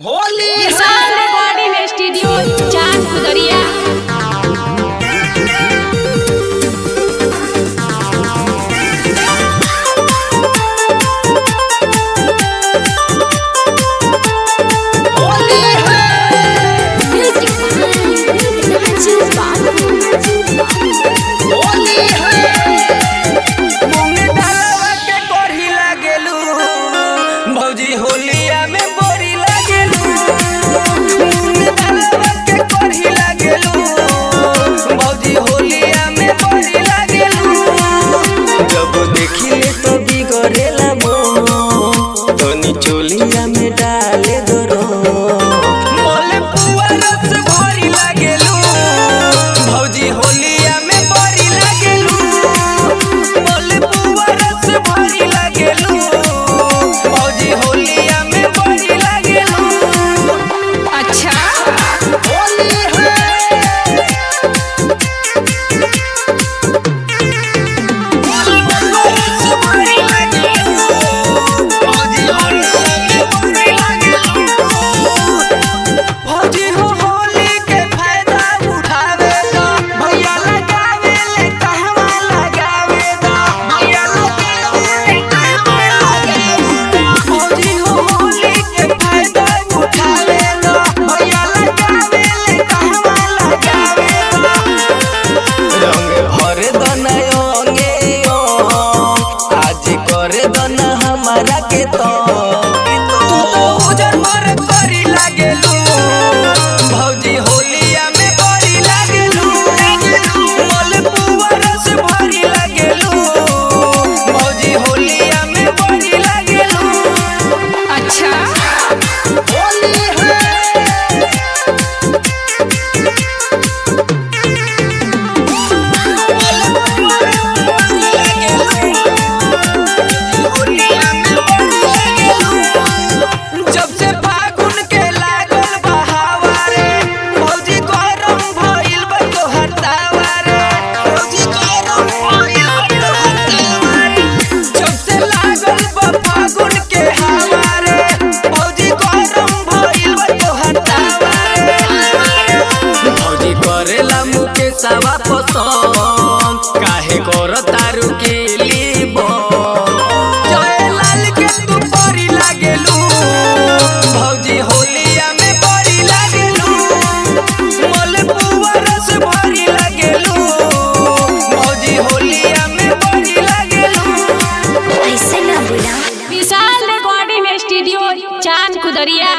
होली विशाल recording studio चांद खुदरिया। भौजी होलिया में बोरी लागेलू, के लागेलू भौजी होलिया में बोरी लागेलू। जब देखिले तो बिगड़ेला मोह, तनी चोलिया में डाले दरो मोले पुआ रस भरी लागेलू। भौजी होलिया में बोरी लागेलू, मोले पुआ रस भरी लागेलू। होलिया में बड़ी लागेलू। अच्छा होली है भौजी हो होली के फायदा उठावे दा, भैया लगावे ले कहवा लगावे दा, भैया लगावे ले कहवा लगावे दा। भौजी हो होली के फायदा उठावे दा, भैया लगावे ले कहवा लगावे दा। रंग भर दना अंगे आज करे दना हमारा के तो तू तो उजर मर करी लागेलू। भौजी होलिया में बड़ी लागेलू, मोल पुआ रस भरी लागेलू। भौजी होलिया में बड़ी लागेलू। अच्छा होली है जब से फागुन के लागल बहावा रे, भौजी गरम भइल बा तोहर तावा रे। भौजी गरम भइल बा तोहर तावा रे। जब से लागल बा फागुन के हवा रे, भौजी गरम भइल बा तोहर तावा रे। भौजी करेला मुके सवा पसंद, काहे करता रुकेली बो जय लाल के तू बड़ी लागेलू। भौजी होलिया में बड़ी लागेलू, मोल पुआ रस भरी लागेलू। भौजी होलिया में बड़ी लागेलू। विशाल रिकॉर्डिंग स्टूडियो चांद खुदरिया।